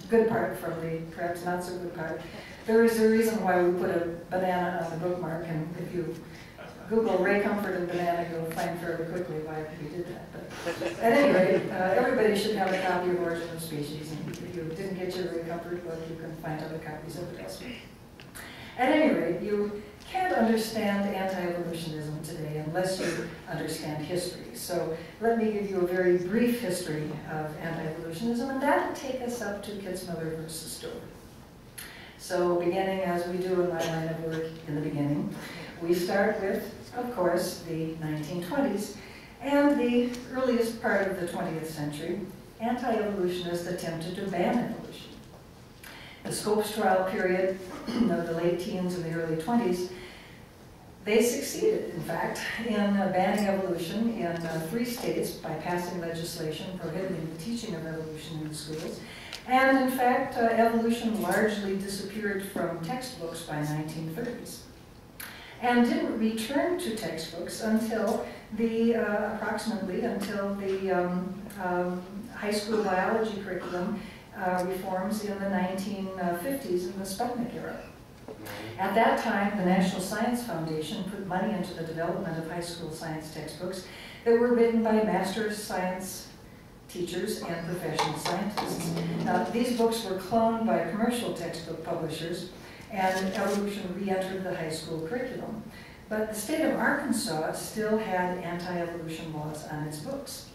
good part from the perhaps not so good part. There is a reason why we put a banana on the bookmark, and if you Google Ray Comfort and banana, you'll find fairly quickly why we did that. But at any rate, everybody should have a copy of Origin of Species, and if you didn't get your Ray Comfort book, you can find other copies of it elsewhere. At any rate, you can't understand anti-evolutionism today unless you understand history. So let me give you a very brief history of anti-evolutionism, and that will take us up to Kitzmiller versus Stover. So beginning as we do in my line of work in the beginning, we start with, of course, the 1920s and the earliest part of the 20th century. Anti-evolutionists attempted to ban evolution. The Scopes trial period of the late teens and the early 20s, they succeeded, in fact, in banning evolution in 3 states by passing legislation prohibiting the teaching of evolution in the schools. And in fact, evolution largely disappeared from textbooks by 1930s. And didn't return to textbooks until the, approximately until the high school biology curriculum reforms in the 1950s in the Sputnik era. At that time, the National Science Foundation put money into the development of high school science textbooks that were written by master's science teachers and professional scientists. Now, these books were cloned by commercial textbook publishers, and evolution re-entered the high school curriculum. But the state of Arkansas still had anti-evolution laws on its books.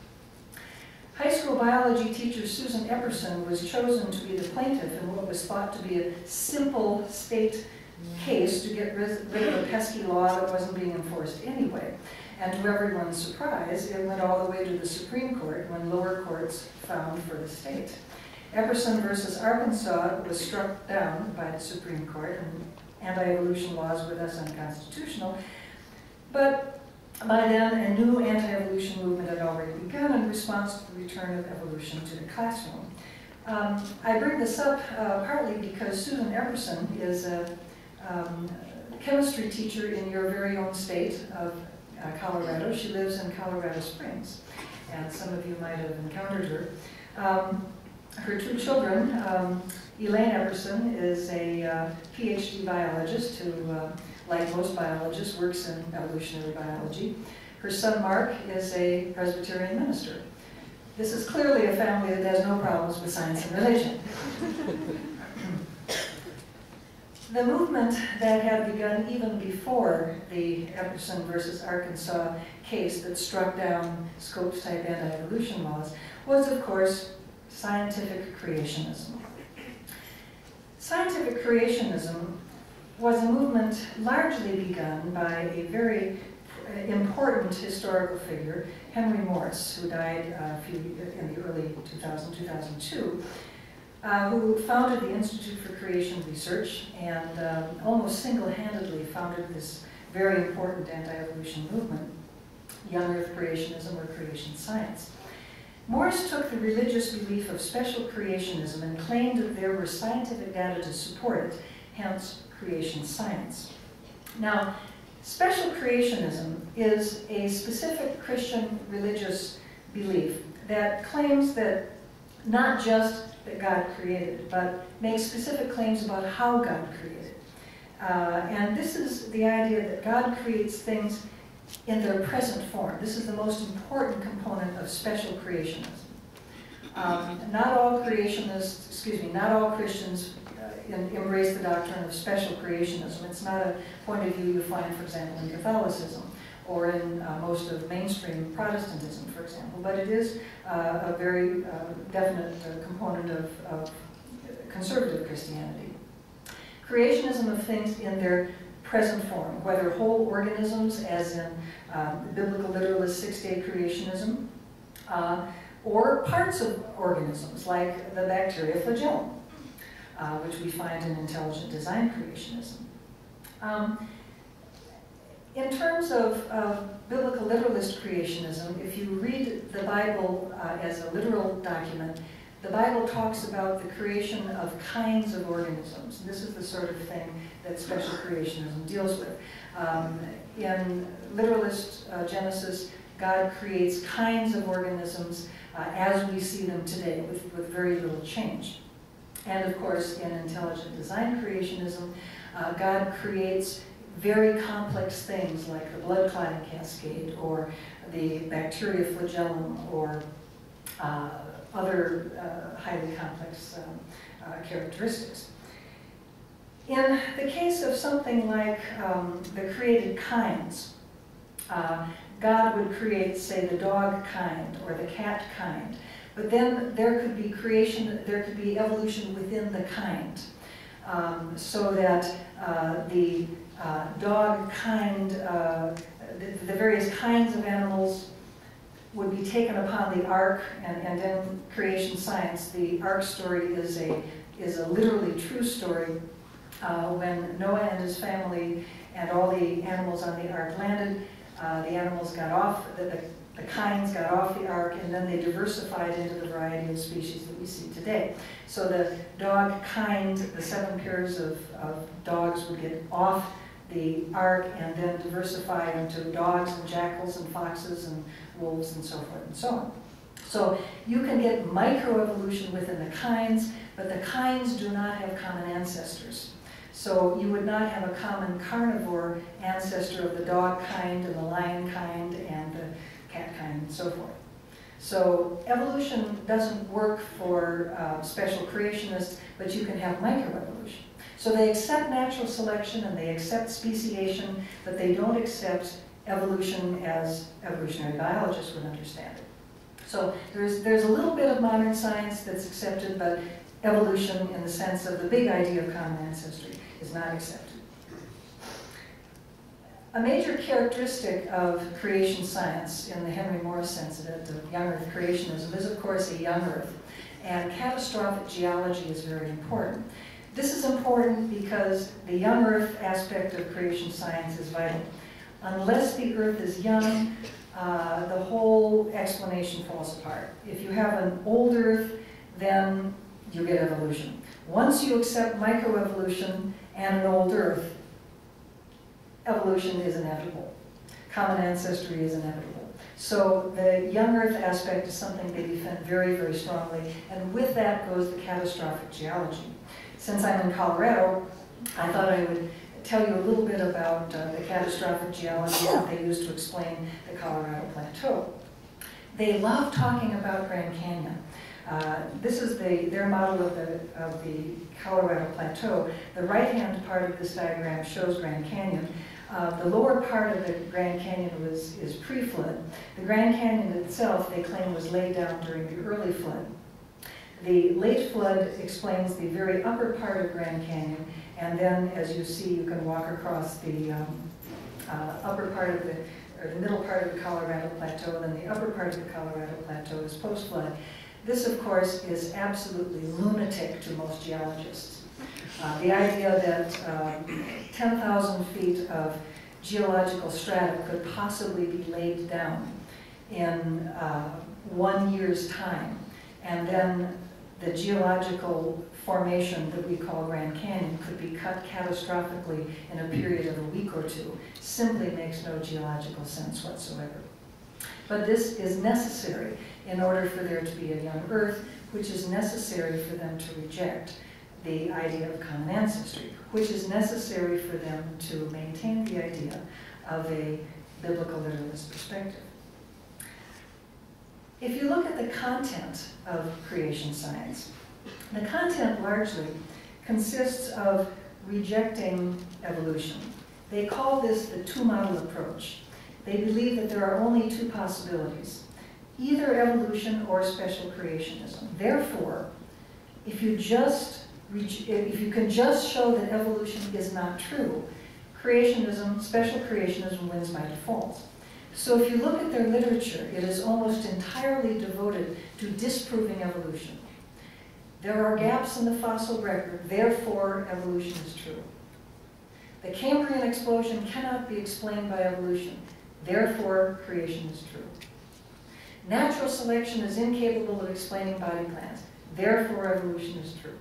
High school biology teacher Susan Epperson was chosen to be the plaintiff in what was thought to be a simple state case to get rid of a pesky law that wasn't being enforced anyway. And to everyone's surprise, it went all the way to the Supreme Court when lower courts found for the state. Epperson versus Arkansas was struck down by the Supreme Court, and anti-evolution laws were thus unconstitutional. But by then, a new anti-evolution movement had already begun in response to the return of evolution to the classroom. I bring this up partly because Susan Epperson is a chemistry teacher in your very own state of Colorado. She lives in Colorado Springs, and some of you might have encountered her. Her 2 children, Elaine Epperson is a PhD biologist who, like most biologists, works in evolutionary biology. Her son Mark is a Presbyterian minister. This is clearly a family that has no problems with science and religion. The movement that had begun even before the Epperson versus Arkansas case that struck down Scopes-type anti-evolution laws was, of course, scientific creationism. Scientific creationism was a movement largely begun by a very important historical figure, Henry Morse, who died in the early 2002, who founded the Institute for Creation Research and almost single-handedly founded this very important anti-evolution movement, Young Earth creationism or creation science. Morse took the religious belief of special creationism and claimed that there were scientific data to support it, hence creation science. Now, special creationism is a specific Christian religious belief that claims that not just that God created, but makes specific claims about how God created. And this is the idea that God creates things in their present form. This is the most important component of special creationism. Not all creationists, not all Christians embrace the doctrine of special creationism. It's not a point of view you find, for example, in Catholicism or in most of mainstream Protestantism, for example. But it is a very definite component of conservative Christianity. Creationism of things in their present form, whether whole organisms, as in biblical literalist six-day creationism, or parts of organisms, like the bacteria flagellum, which we find in intelligent design creationism. In terms of biblical literalist creationism, if you read the Bible as a literal document, the Bible talks about the creation of kinds of organisms. This is the sort of thing that special creationism deals with. In literalist Genesis, God creates kinds of organisms as we see them today, with very little change. And of course, in intelligent design creationism, God creates very complex things like the blood clotting cascade, or the bacteria flagellum, or other highly complex characteristics. In the case of something like the created kinds, God would create, say, the dog kind or the cat kind, but then there could be evolution within the kind, so that the dog kind, the various kinds of animals would be taken upon the ark, and in creation science, the ark story is a literally true story. When Noah and his family and all the animals on the ark landed, the animals got off, the kinds got off the ark, and then they diversified into the variety of species that we see today. So the dog kind, the 7 pairs of dogs would get off the ark and then diversify into dogs and jackals and foxes and wolves and so forth and so on. So you can get microevolution within the kinds, but the kinds do not have common ancestors. So you would not have a common carnivore ancestor of the dog kind and the lion kind and the cat kind and so forth. So evolution doesn't work for special creationists, but you can have microevolution. So they accept natural selection and they accept speciation, but they don't accept evolution as evolutionary biologists would understand it. So there's a little bit of modern science that's accepted, but evolution in the sense of the big idea of common ancestry is not accepted. A major characteristic of creation science, in the Henry Morris sense of it, of young Earth creationism, is of course a young Earth. And catastrophic geology is very important. This is important because the young Earth aspect of creation science is vital. Unless the Earth is young, the whole explanation falls apart. If you have an old Earth, then you get evolution. Once you accept microevolution and an old Earth, evolution is inevitable. Common ancestry is inevitable. So the young Earth aspect is something they defend very, very strongly, and with that goes the catastrophic geology. Since I'm in Colorado, I thought I would tell you a little bit about the catastrophic geology that they use to explain the Colorado Plateau. They love talking about Grand Canyon. This is their model of the Colorado Plateau. The right-hand part of this diagram shows Grand Canyon. The lower part of the Grand Canyon is pre-flood. The Grand Canyon itself, they claim, was laid down during the early flood. The late flood explains the very upper part of Grand Canyon, and then, as you see, you can walk across the upper part of or the middle part of the Colorado Plateau, and then the upper part of the Colorado Plateau is post-flood. This, of course, is absolutely lunatic to most geologists. The idea that 10,000 feet of geological strata could possibly be laid down in 1 year's time, and then the geological formation that we call Grand Canyon could be cut catastrophically in a period of a week or two simply makes no geological sense whatsoever. But this is necessary in order for there to be a young Earth, which is necessary for them to reject the idea of common ancestry, which is necessary for them to maintain the idea of a biblical literalist perspective. If you look at the content of creation science, the content largely consists of rejecting evolution. They call this the two-model approach. They believe that there are only 2 possibilities, either evolution or special creationism. Therefore, if you can just show that evolution is not true, creationism, special creationism wins by default. So if you look at their literature, it is almost entirely devoted to disproving evolution. There are gaps in the fossil record, therefore evolution is true. The Cambrian explosion cannot be explained by evolution, therefore creation is true. Natural selection is incapable of explaining body plans, therefore evolution is true.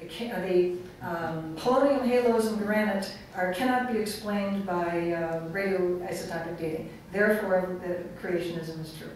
The polonium halos in granite cannot be explained by radioisotopic dating. Therefore, creationism is true.